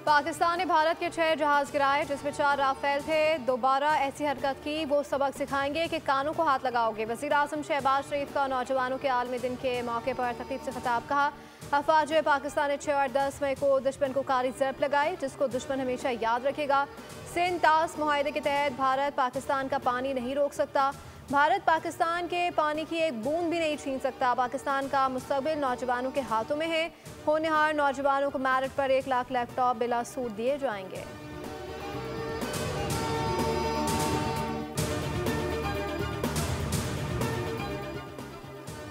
पाकिस्तान ने भारत के 6 जहाज गिराए जिसमें 4 राफेल थे। दोबारा ऐसी हरकत की वो सबक सिखाएंगे कि कानों को हाथ लगाओगे। वज़ीर आज़म शहबाज शरीफ का नौजवानों के आलमी दिन के मौके पर तकरीब से खिताब। कहा अफवाज पाकिस्तान ने 6 और 10 मई को दुश्मन को कारी ज़रब लगाई जिसको दुश्मन हमेशा याद रखेगा। सिंध तास मुआहदे के तहत भारत पाकिस्तान का पानी नहीं रोक सकता। भारत पाकिस्तान के पानी की एक बूंद भी नहीं छीन सकता। पाकिस्तान का मुस्तकबिल नौजवानों के हाथों में है। होनहार नौजवानों को मेरिट पर 1 लाख लैपटॉप बिला सूद दिए जाएंगे।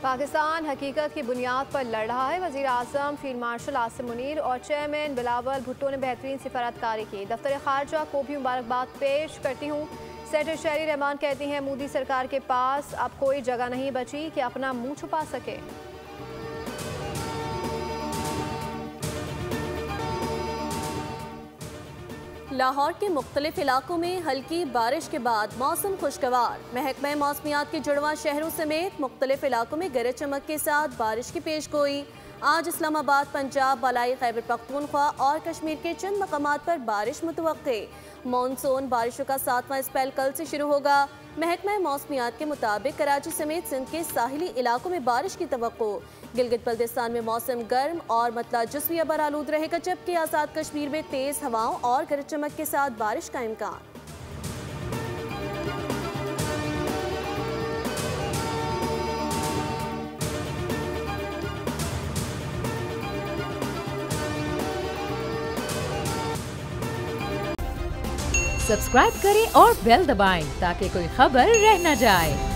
पाकिस्तान हकीकत की बुनियाद पर लड़ रहा है। वज़ीर आज़म फील्ड मार्शल आसिम मुनीर और चेयरमैन बिलावल भुट्टो ने बेहतरीन सिफारतकारी की। दफ्तर खारजा को भी मुबारकबाद पेश करती हूँ। सेनेटर शहरी रहमान कहती हैं मोदी सरकार के पास अब कोई जगह नहीं बची कि अपना मुंह छुपा सके। लाहौर के मुख्तलिफ इलाकों में हल्की बारिश के बाद मौसम खुशगवार। महकमा मौसमियात के जुड़वा शहरों समेत मुख्तलिफ इलाकों में गरज चमक के साथ बारिश की पेशगोई। आज इस्लामाबाद, पंजाब, बलाई खैबर पख्तूनख्वा और कश्मीर के चंद मकामात पर बारिश मुतवक्के। मानसून बारिशों का 7वां स्पेल कल से शुरू होगा। महकमा मौसमियात के मुताबिक कराची समेत सिंध के साहिली इलाकों में बारिश की तवक्को। गिलगित बल्तिस्तान में मौसम गर्म और मतला जुज़वी अबर आलूद रहेगा, जबकि आज़ाद कश्मीर में तेज हवाओं और गरज चमक के साथ बारिश का इम्कान। सब्सक्राइब करें और बेल दबाएं ताकि कोई खबर रह न जाए।